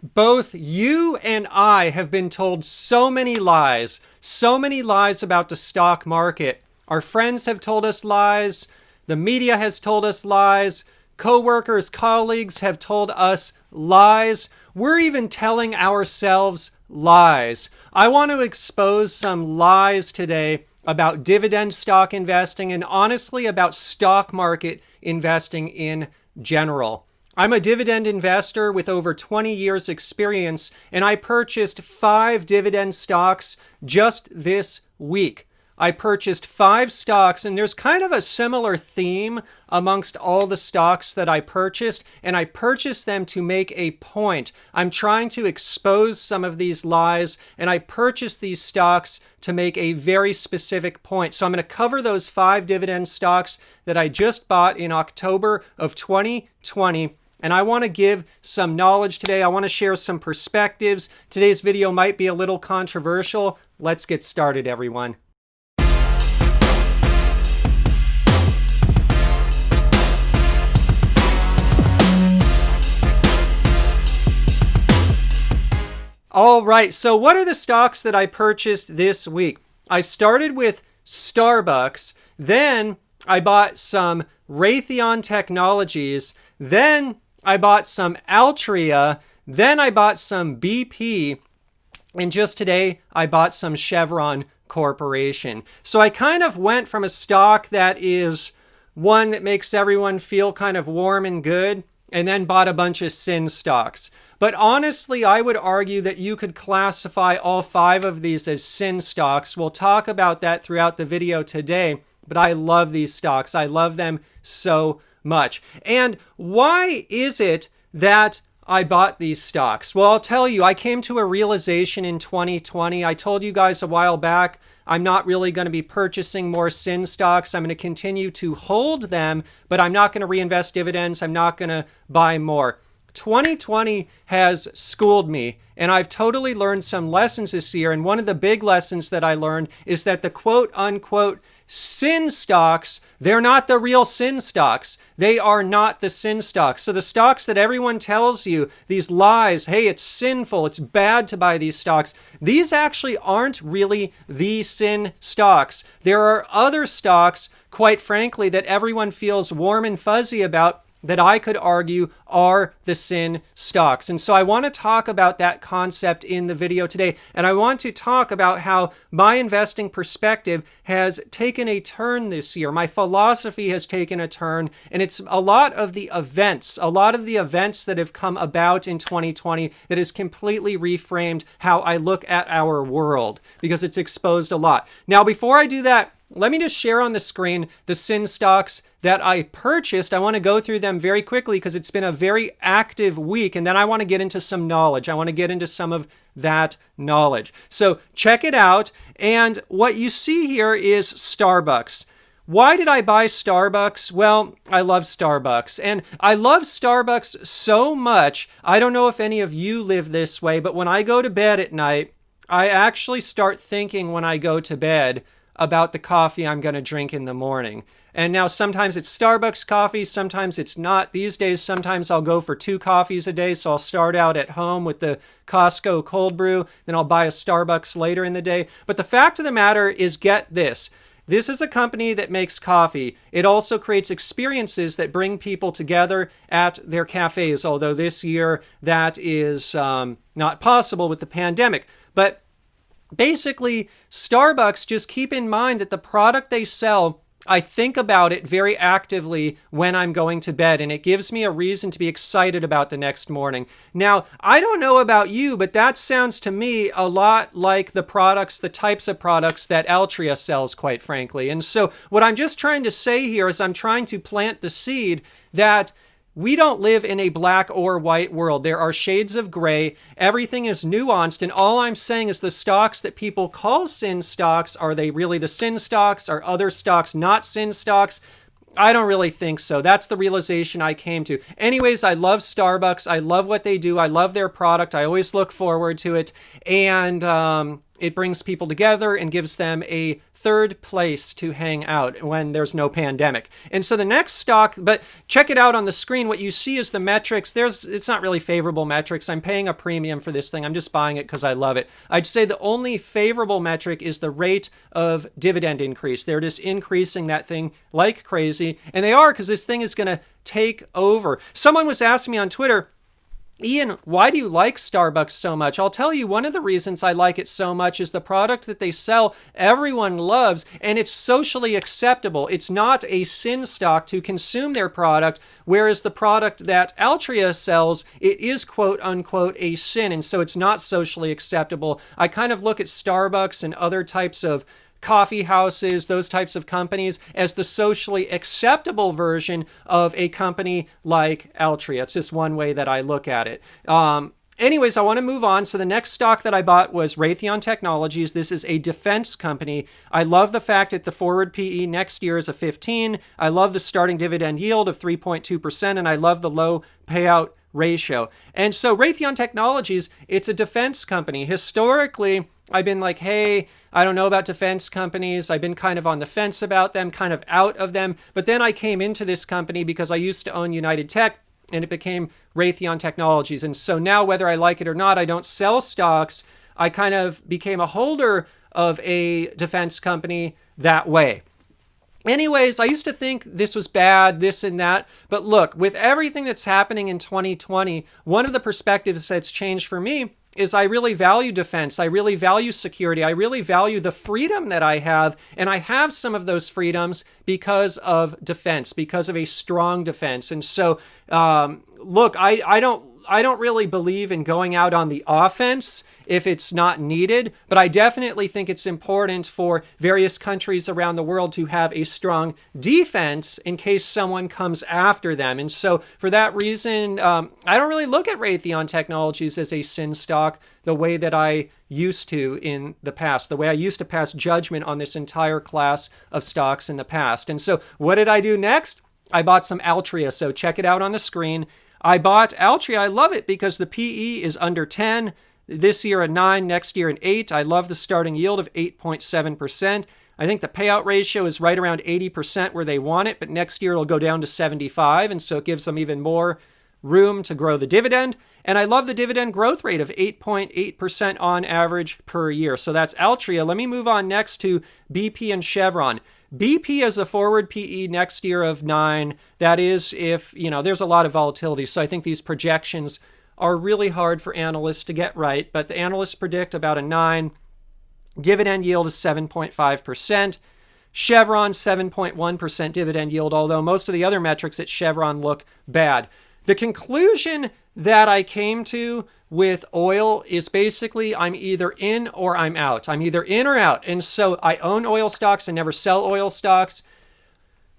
Both you and I have been told so many lies about the stock market. Our friends have told us lies. The media has told us lies. Coworkers, colleagues have told us lies. We're even telling ourselves lies. I want to expose some lies today about dividend stock investing and honestly about stock market investing in general. I'm a dividend investor with over 20 years experience, and I purchased 5 dividend stocks just this week. I purchased 5 stocks, and there's kind of a similar theme amongst all the stocks that I purchased, and I purchased them to make a point. I'm trying to expose some of these lies, and I purchased these stocks to make a very specific point. So I'm going to cover those 5 dividend stocks that I just bought in October of 2020. And I want to give some knowledge today. I want to share some perspectives. Today's video might be a little controversial. Let's get started, everyone. All right, so what are the stocks that I purchased this week? I started with SBUX, then I bought some Raytheon Technologies, then I bought some Altria, then I bought some BP, and just today I bought some Chevron Corporation. So I kind of went from a stock that is one that makes everyone feel kind of warm and good, and then bought a bunch of sin stocks. But honestly, I would argue that you could classify all 5 of these as sin stocks. We'll talk about that throughout the video today, but I love these stocks. I love them so much. And why is it that I bought these stocks? Well, I'll tell you, I came to a realization in 2020. I told you guys a while back, I'm not really going to be purchasing more sin stocks. I'm going to continue to hold them, but I'm not going to reinvest dividends. I'm not going to buy more. 2020 has schooled me, and I've totally learned some lessons this year. And one of the big lessons that I learned is that the quote unquote sin stocks, they're not the real sin stocks. They are not the sin stocks. So the stocks that everyone tells you, these lies, hey, it's sinful, it's bad to buy these stocks, these actually aren't really the sin stocks. There are other stocks, quite frankly, that everyone feels warm and fuzzy about that I could argue are the sin stocks. And so I want to talk about that concept in the video today. And I want to talk about how my investing perspective has taken a turn this year. My philosophy has taken a turn, and it's a lot of the events that have come about in 2020 that has completely reframed how I look at our world, because it's exposed a lot. Now, before I do that, let me just share on the screen the sin stocks that I purchased. I want to go through them very quickly because it's been a very active week, and then I want to get into some knowledge. I want to get into some of that knowledge. So check it out, and what you see here is SBUX. Why did I buy SBUX? Well, I love Starbucks, and I love Starbucks so much. I don't know if any of you live this way, but when I go to bed at night, I actually start thinking when I go to bed about the coffee I'm going to drink in the morning. And now sometimes it's Starbucks coffee, sometimes it's not. These days, sometimes I'll go for 2 coffees a day. So I'll start out at home with the Costco cold brew, then I'll buy a Starbucks later in the day. But the fact of the matter is, get this. This is a company that makes coffee. It also creates experiences that bring people together at their cafes, although this year that is not possible with the pandemic. But basically, Starbucks, just keep in mind that the product they sell, I think about it very actively when I'm going to bed, and it gives me a reason to be excited about the next morning. Now, I don't know about you, but that sounds to me a lot like the types of products that Altria sells, quite frankly. And so what I'm just trying to say here is I'm trying to plant the seed that we don't live in a black or white world. There are shades of gray. Everything is nuanced. And all I'm saying is the stocks that people call sin stocks, are they really the sin stocks? Are other stocks not sin stocks? I don't really think so. That's the realization I came to. Anyways, I love Starbucks. I love what they do. I love their product. I always look forward to it. And it brings people together and gives them a third place to hang out when there's no pandemic. And so the next stock, but check it out on the screen. What you see is the metrics. It's not really favorable metrics. I'm paying a premium for this thing. I'm just buying it because I love it. I'd say the only favorable metric is the rate of dividend increase. They're just increasing that thing like crazy. And they are, because this thing is going to take over. Someone was asking me on Twitter, Ian, why do you like Starbucks so much? I'll tell you, one of the reasons I like it so much is the product that they sell, everyone loves, and it's socially acceptable. It's not a sin stock to consume their product, whereas the product that Altria sells, it is quote unquote a sin, and so it's not socially acceptable. I kind of look at Starbucks and other types of coffee houses, those types of companies, as the socially acceptable version of a company like Altria. It's just one way that I look at it. Anyways, I want to move on. So the next stock that I bought was Raytheon Technologies. This is a defense company. I love the fact that the forward PE next year is a 15. I love the starting dividend yield of 3.2%, and I love the low payout ratio. And so Raytheon Technologies, it's a defense company. Historically, I've been like, hey, I don't know about defense companies. I've been kind of on the fence about them, kind of out of them. But then I came into this company because I used to own United Tech, and it became Raytheon Technologies. And so now, whether I like it or not, I don't sell stocks. I kind of became a holder of a defense company that way. Anyways, I used to think this was bad, this and that. But look, with everything that's happening in 2020, one of the perspectives that's changed for me is I really value defense. I really value security. I really value the freedom that I have. And I have some of those freedoms because of defense, because of a strong defense. And so, look, I don't really believe in going out on the offense if it's not needed, but I definitely think it's important for various countries around the world to have a strong defense in case someone comes after them. And so for that reason, I don't really look at Raytheon Technologies as a sin stock the way that I used to in the past, the way I used to pass judgment on this entire class of stocks in the past. And so what did I do next? I bought some Altria, so check it out on the screen. I bought Altria. I love it because the PE is under 10. This year a 9, next year an 8. I love the starting yield of 8.7%. I think the payout ratio is right around 80% where they want it, but next year it'll go down to 75, and so it gives them even more room to grow the dividend. And I love the dividend growth rate of 8.8% on average per year. So that's Altria. Let me move on next to BP and Chevron. BP has a forward PE next year of 9. That is if, there's a lot of volatility. So I think these projections are really hard for analysts to get right, but the analysts predict about a 9. Dividend yield is 7.5%. Chevron, 7.1% dividend yield, although most of the other metrics at Chevron look bad. The conclusion that I came to with oil is basically I'm either in or I'm out. I'm either in or out. And so I own oil stocks and never sell oil stocks.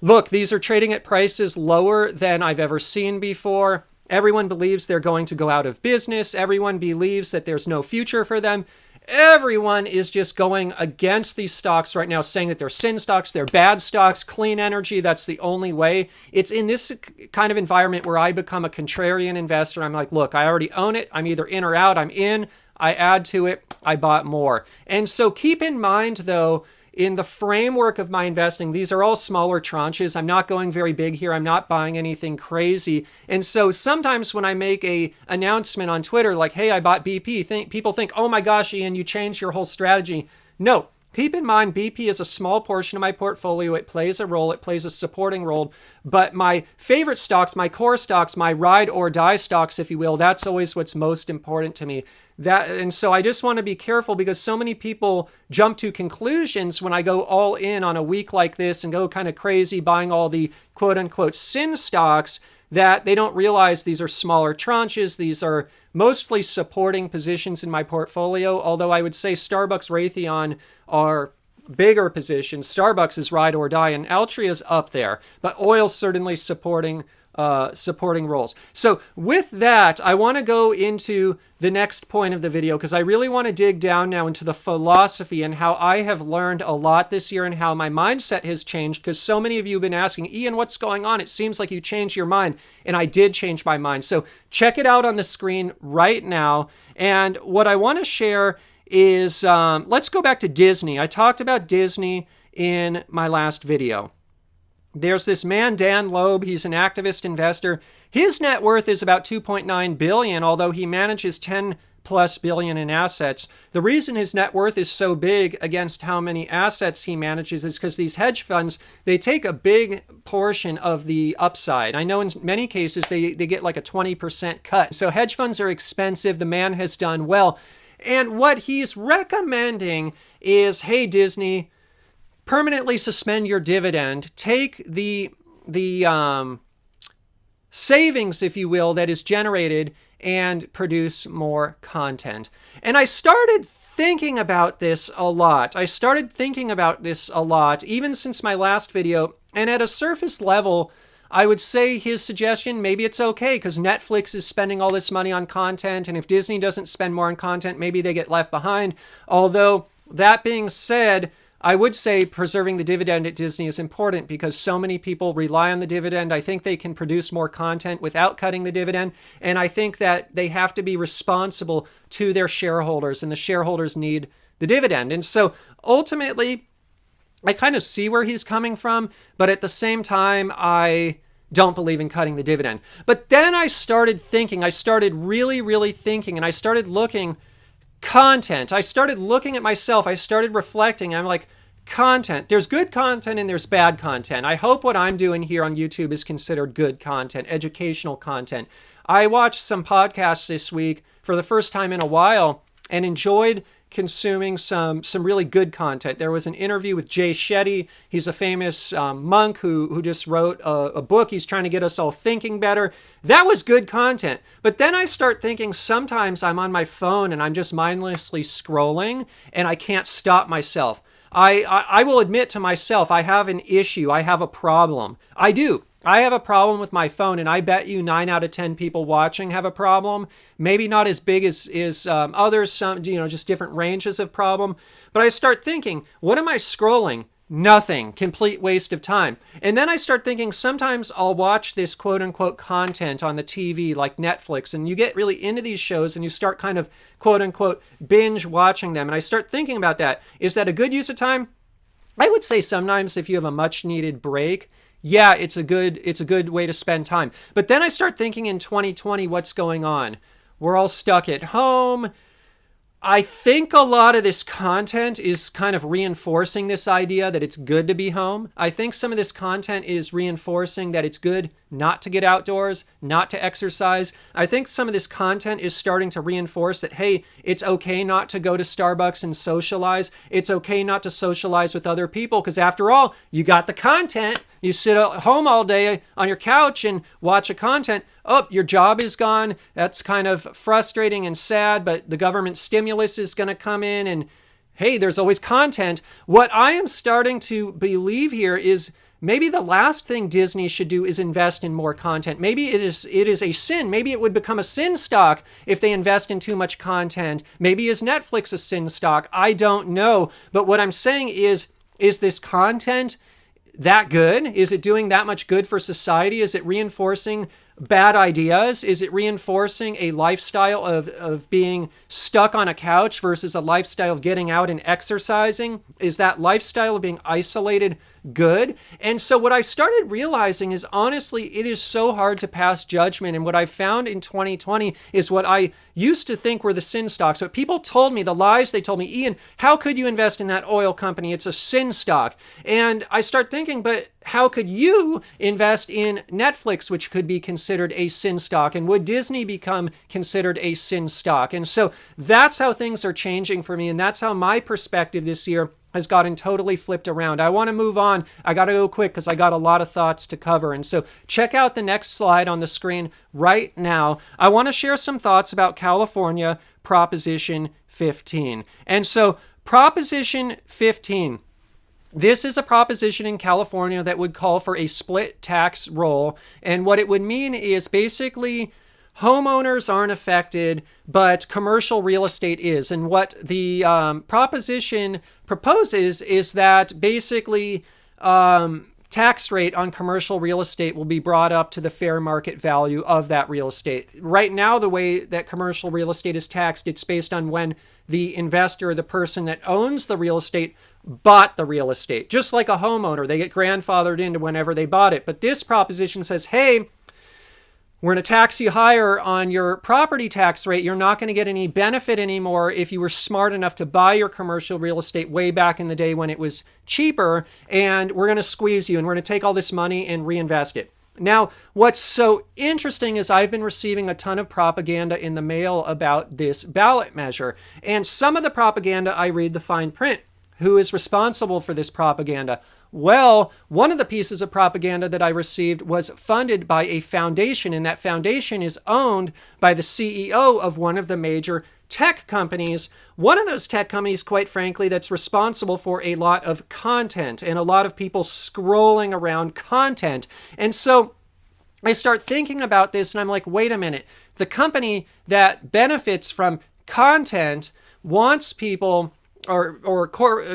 Look, these are trading at prices lower than I've ever seen before. Everyone believes they're going to go out of business. Everyone believes that there's no future for them. Everyone is just going against these stocks right now, saying that they're sin stocks, they're bad stocks, clean energy, that's the only way. It's in this kind of environment where I become a contrarian investor. I'm like, look, I already own it. I'm either in or out. I'm in. I add to it. I bought more. And so keep in mind, though, in the framework of my investing, these are all smaller tranches. I'm not going very big here. I'm not buying anything crazy. And so sometimes when I make a announcement on Twitter, like, hey, I bought BP, people think, oh my gosh, Ian, you changed your whole strategy. No, keep in mind, BP is a small portion of my portfolio. It plays a role. It plays a supporting role. But my favorite stocks, my core stocks, my ride or die stocks, if you will, that's always what's most important to me. And so I just want to be careful because so many people jump to conclusions when I go all in on a week like this and go kind of crazy buying all the quote unquote sin stocks that they don't realize these are smaller tranches. These are mostly supporting positions in my portfolio, although I would say Starbucks, Raytheon are bigger positions. Starbucks is ride or die and Altria is up there, but oil's certainly supporting roles. So with that, I want to go into the next point of the video because I really want to dig down now into the philosophy and how I have learned a lot this year and how my mindset has changed because so many of you have been asking, Ian, what's going on? It seems like you changed your mind. And I did change my mind. So check it out on the screen right now. And what I want to share is, let's go back to Disney. I talked about Disney in my last video. There's this man, Dan Loeb. He's an activist investor. His net worth is about $2.9 billion, although he manages $10+ billion in assets. The reason his net worth is so big against how many assets he manages is because these hedge funds, they take a big portion of the upside. I know in many cases they get like a 20% cut. So hedge funds are expensive. The man has done well. And what he's recommending is, hey, Disney, permanently suspend your dividend. Take the savings, if you will, that is generated and produce more content. And I started thinking about this a lot. Even since my last video. And at a surface level, I would say his suggestion, maybe it's okay because Netflix is spending all this money on content. And if Disney doesn't spend more on content, maybe they get left behind. Although, that being said, I would say preserving the dividend at Disney is important because so many people rely on the dividend. I think they can produce more content without cutting the dividend. And I think that they have to be responsible to their shareholders, and the shareholders need the dividend. And so ultimately, I kind of see where he's coming from, but at the same time, I don't believe in cutting the dividend. But then I started thinking, I started really thinking, and I started looking content. I started looking at myself. I started reflecting. I'm like, content. There's good content and there's bad content. I hope what I'm doing here on YouTube is considered good content, educational content. I watched some podcasts this week for the first time in a while and enjoyed consuming some really good content. There was an interview with Jay Shetty. He's a famous monk who just wrote a book. He's trying to get us all thinking better. That was good content. But then I start thinking sometimes I'm on my phone and I'm just mindlessly scrolling and I can't stop myself. I will admit to myself, I have an issue. I have a problem. I do. I have a problem with my phone, and I bet you 9 out of 10 people watching have a problem. Maybe not as big as others, some, just different ranges of problem. But I start thinking, what am I scrolling? Nothing. Complete waste of time. And then I start thinking, sometimes I'll watch this quote-unquote content on the TV like Netflix, and you get really into these shows and you start kind of quote-unquote binge watching them. And I start thinking about that. Is that a good use of time? I would say sometimes if you have a much-needed break, yeah, it's a good way to spend time. But then I start thinking in 2020, what's going on? We're all stuck at home. I think a lot of this content is kind of reinforcing this idea that it's good to be home. I think some of this content is reinforcing that it's good not to get outdoors, not to exercise. I think some of this content is starting to reinforce that, hey, it's okay not to go to Starbucks and socialize. It's okay not to socialize with other people because after all, you got the content. You sit at home all day on your couch and watch a content. Oh, your job is gone. That's kind of frustrating and sad, but the government stimulus is going to come in and, hey, there's always content. What I am starting to believe here is maybe the last thing Disney should do is invest in more content. Maybe it is a sin. Maybe it would become a sin stock if they invest in too much content. Maybe is Netflix a sin stock? I don't know. But what I'm saying is this content that good? Is it doing that much good for society? Is it reinforcing bad ideas? Is it reinforcing a lifestyle of being stuck on a couch versus a lifestyle of getting out and exercising? Is that lifestyle of being isolated good? And so what I started realizing is, honestly, it is so hard to pass judgment. And what I found in 2020 is what I used to think were the sin stocks. What people told me, the lies they told me, Ian, how could you invest in that oil company? It's a sin stock. And I start thinking, but how could you invest in Netflix, which could be considered a sin stock? And would Disney become considered a sin stock? And so that's how things are changing for me. And that's how my perspective this year has gotten totally flipped around. I want to move on. I got to go quick because I got a lot of thoughts to cover. And so check out the next slide on the screen right now. I want to share some thoughts about California Proposition 15. And so Proposition 15, this is a proposition in California that would call for a split tax roll. And what it would mean is basically homeowners aren't affected, but commercial real estate is. And what the proposition proposes is that basically tax rate on commercial real estate will be brought up to the fair market value of that real estate. Right now, the way that commercial real estate is taxed, it's based on when the investor, the person that owns the real estate, bought the real estate. Just like a homeowner, they get grandfathered into whenever they bought it. But this proposition says, hey, we're going to tax you higher on your property tax rate. You're not going to get any benefit anymore if you were smart enough to buy your commercial real estate way back in the day when it was cheaper. And we're going to squeeze you and we're going to take all this money and reinvest it. Now, what's so interesting is I've been receiving a ton of propaganda in the mail about this ballot measure. And some of the propaganda, I read the fine print. Who is responsible for this propaganda? Well, one of the pieces of propaganda that I received was funded by a foundation, and that foundation is owned by the CEO of one of the major tech companies. One of those tech companies, quite frankly, that's responsible for a lot of content and a lot of people scrolling around content. And so I start thinking about this and I'm like, wait a minute. The company that benefits from content wants people or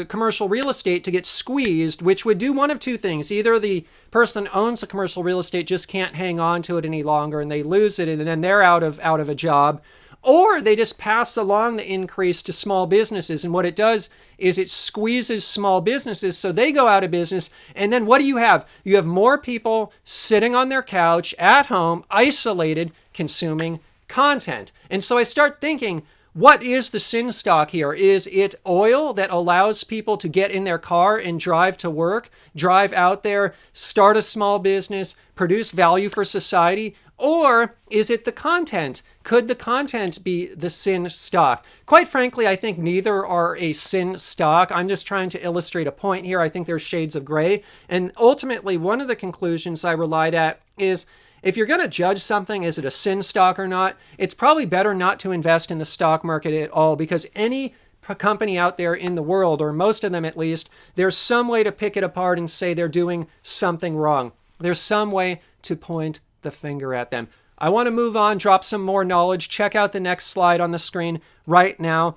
commercial real estate to get squeezed, which would do one of two things. Either the person owns the commercial real estate just can't hang on to it any longer and they lose it and then they're out of a job, or they just pass along the increase to small businesses. And what it does is it squeezes small businesses so they go out of business. And then what do you have? You have more people sitting on their couch at home, isolated, consuming content. And so I start thinking, what is the sin stock here? Is it oil that allows people to get in their car and drive to work, drive out there, start a small business, produce value for society? Or is it the content? Could the content be the sin stock? Quite frankly, I think neither are a sin stock. I'm just trying to illustrate a point here. I think there's shades of gray. And ultimately, one of the conclusions I relied at is, if you're going to judge something, is it a sin stock or not, it's probably better not to invest in the stock market at all, because any company out there in the world, or most of them at least, there's some way to pick it apart and say they're doing something wrong. There's some way to point the finger at them. I want to move on, drop some more knowledge. Check out the next slide on the screen right now.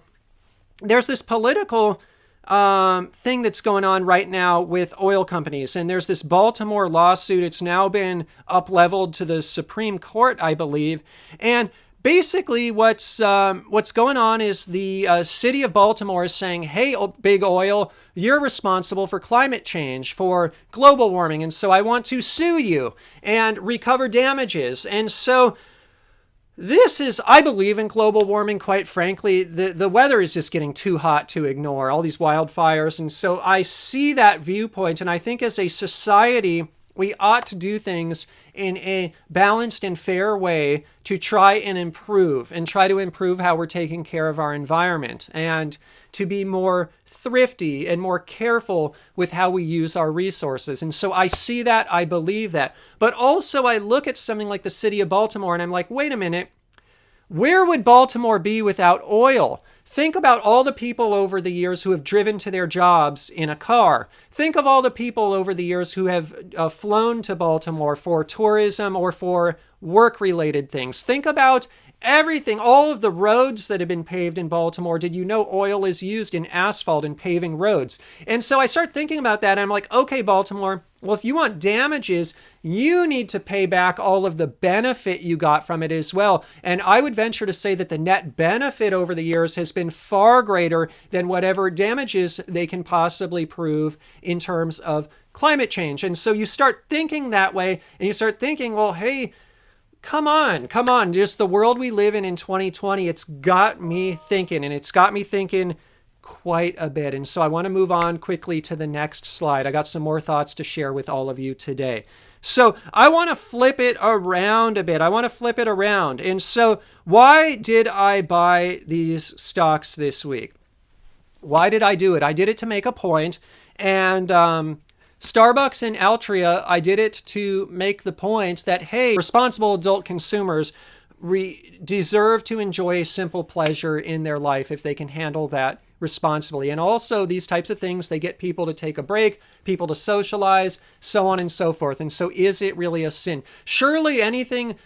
There's this political thing that's going on right now with oil companies. And there's this Baltimore lawsuit. It's now been up-leveled to the Supreme Court, I believe. And basically what's going on is the city of Baltimore is saying, hey, big oil, you're responsible for climate change, for global warming. And so I want to sue you and recover damages. And so this is, I believe in global warming, quite frankly. The weather is just getting too hot to ignore, all these wildfires. And so I see that viewpoint, and I think as a society, we ought to do things in a balanced and fair way to try and improve how we're taking care of our environment, and to be more thrifty and more careful with how we use our resources. And so I see that, I believe that. But also I look at something like the city of Baltimore and I'm like, wait a minute, where would Baltimore be without oil? Think about all the people over the years who have driven to their jobs in a car. Think of all the people over the years who have flown to Baltimore for tourism or for work-related things. Think about everything, all of the roads that have been paved in Baltimore. Did you know oil is used in asphalt and paving roads? And so I start thinking about that and I'm like, okay, Baltimore, well, if you want damages, you need to pay back all of the benefit you got from it as well. And I would venture to say that the net benefit over the years has been far greater than whatever damages they can possibly prove in terms of climate change. And so you start thinking that way and you start thinking, well, hey, come on. Just the world we live in 2020, it's got me thinking, and it's got me thinking quite a bit. And so I want to move on quickly to the next slide. I got some more thoughts to share with all of you today. So I want to flip it around a bit. And so why did I buy these stocks this week? Why did I do it? I did it to make a point. And Starbucks and Altria, I did it to make the point that, hey, responsible adult consumers deserve to enjoy a simple pleasure in their life if they can handle that responsibly. And also these types of things, they get people to take a break, people to socialize, so on and so forth. And so is it really a sin? Surely anything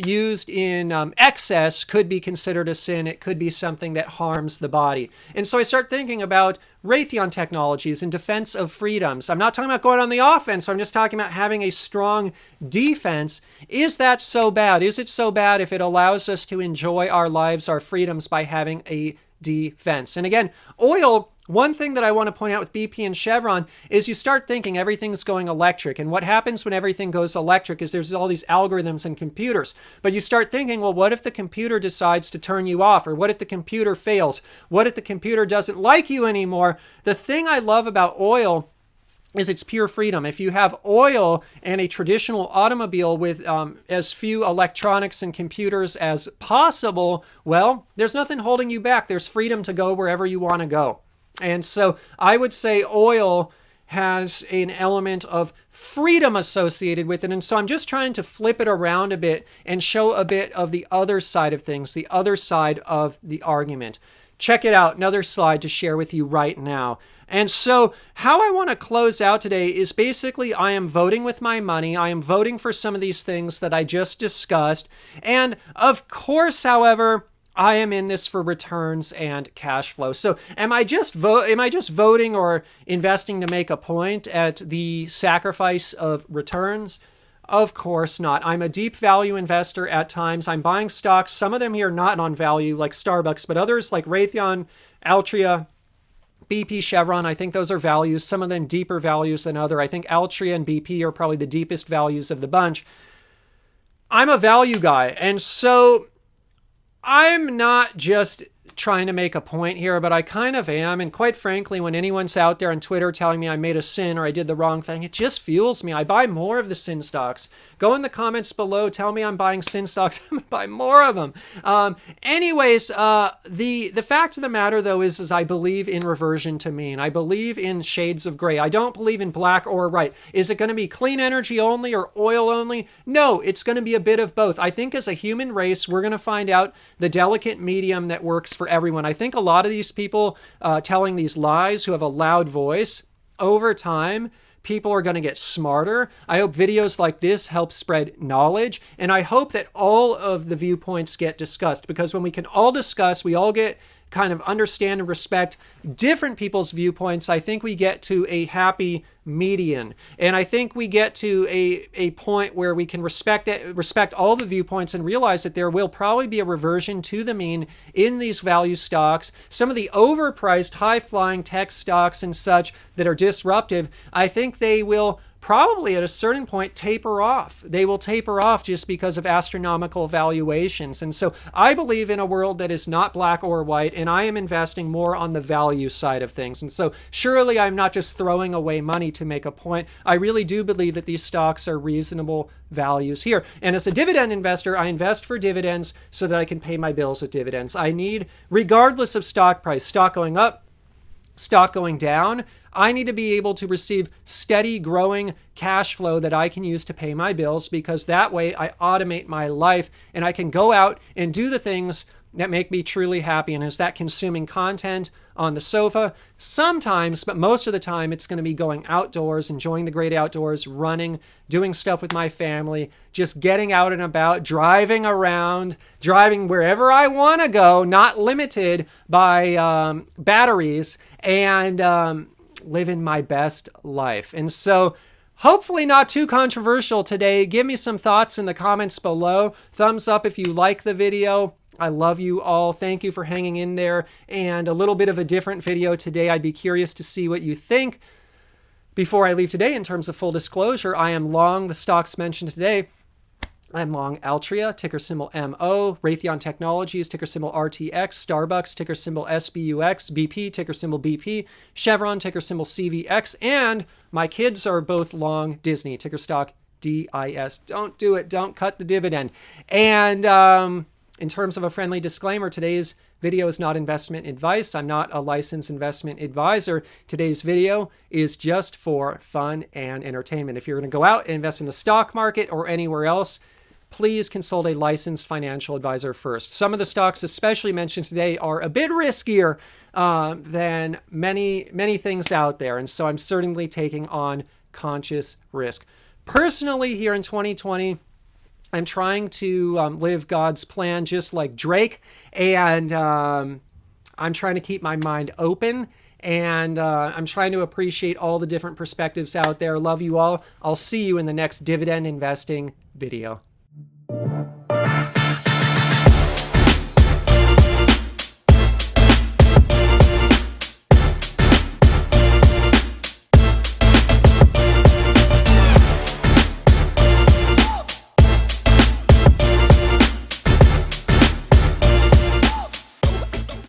used in excess could be considered a sin. It could be something that harms the body. And so I start thinking about Raytheon technologies in defense of freedoms. I'm not talking about going on the offense. I'm just talking about having a strong defense. Is that so bad? Is it so bad if it allows us to enjoy our lives, our freedoms by having a defense? And again, oil, one thing that I want to point out with BP and Chevron is you start thinking everything's going electric. And what happens when everything goes electric is there's all these algorithms and computers. But you start thinking, well, what if the computer decides to turn you off? Or what if the computer fails? What if the computer doesn't like you anymore? The thing I love about oil is its pure freedom. If you have oil and a traditional automobile with as few electronics and computers as possible, well, there's nothing holding you back. There's freedom to go wherever you want to go. And so I would say oil has an element of freedom associated with it. And so I'm just trying to flip it around a bit and show a bit of the other side of things, the other side of the argument. Check it out, another slide to share with you right now. And so how I want to close out today is basically I am voting with my money. I am voting for some of these things that I just discussed. And of course, however, I am in this for returns and cash flow. So am I just voting or investing to make a point at the sacrifice of returns? Of course not. I'm a deep value investor at times. I'm buying stocks. Some of them here not on value like SBUX, but others like Raytheon, Altria, BP, Chevron, I think those are values. Some of them deeper values than other. I think Altria and BP are probably the deepest values of the bunch. I'm a value guy. And so I'm not just trying to make a point here, but I kind of am. And quite frankly, when anyone's out there on Twitter telling me I made a sin or I did the wrong thing, it just fuels me. I buy more of the sin stocks. Go in the comments below. Tell me I'm buying sin stocks. I'm going to buy more of them. Anyways, the fact of the matter, though, is I believe in reversion to mean. I believe in shades of gray. I don't believe in black or white. Is it going to be clean energy only or oil only? No, it's going to be a bit of both. I think as a human race, we're going to find out the delicate medium that works for everyone. I think a lot of these people telling these lies who have a loud voice, over time, people are going to get smarter. I hope videos like this help spread knowledge. And I hope that all of the viewpoints get discussed, because when we can all discuss, we all get kind of understand and respect different people's viewpoints, I think we get to a happy median. And I think we get to a point where we can respect all the viewpoints and realize that there will probably be a reversion to the mean in these value stocks. Some of the overpriced, high-flying tech stocks and such that are disruptive, I think they will probably at a certain point taper off. They will taper off just because of astronomical valuations. And so I believe in a world that is not black or white, and I am investing more on the value side of things. And so surely I'm not just throwing away money to make a point. I really do believe that these stocks are reasonable values here. And as a dividend investor, I invest for dividends so that I can pay my bills with dividends. I need, regardless of stock price, stock going up, stock going down, I need to be able to receive steady growing cash flow that I can use to pay my bills, because that way I automate my life and I can go out and do the things that make me truly happy. And is that consuming content on the sofa? Sometimes, but most of the time, it's going to be going outdoors, enjoying the great outdoors, running, doing stuff with my family, just getting out and about, driving around, driving wherever I want to go, not limited by batteries, and living my best life. And so hopefully not too controversial today. Give me some thoughts in the comments below. Thumbs up if you like the video. I love you all. Thank you for hanging in there. And a little bit of a different video today. I'd be curious to see what you think. Before I leave today, in terms of full disclosure, I am long the stocks mentioned today. I'm long Altria, ticker symbol MO, Raytheon Technologies, ticker symbol RTX, SBUX, ticker symbol SBUX, BP, ticker symbol BP, Chevron, ticker symbol CVX, and my kids are both long Disney, ticker stock DIS. Don't do it. Don't cut the dividend. And in terms of a friendly disclaimer, today's video is not investment advice. I'm not a licensed investment advisor. Today's video is just for fun and entertainment. If you're going to go out and invest in the stock market or anywhere else, please consult a licensed financial advisor first. Some of the stocks especially mentioned today are a bit riskier than many things out there. And so I'm certainly taking on conscious risk. Personally, here in 2020, I'm trying to live God's plan just like Drake. And I'm trying to keep my mind open. And I'm trying to appreciate all the different perspectives out there. Love you all. I'll see you in the next dividend investing video.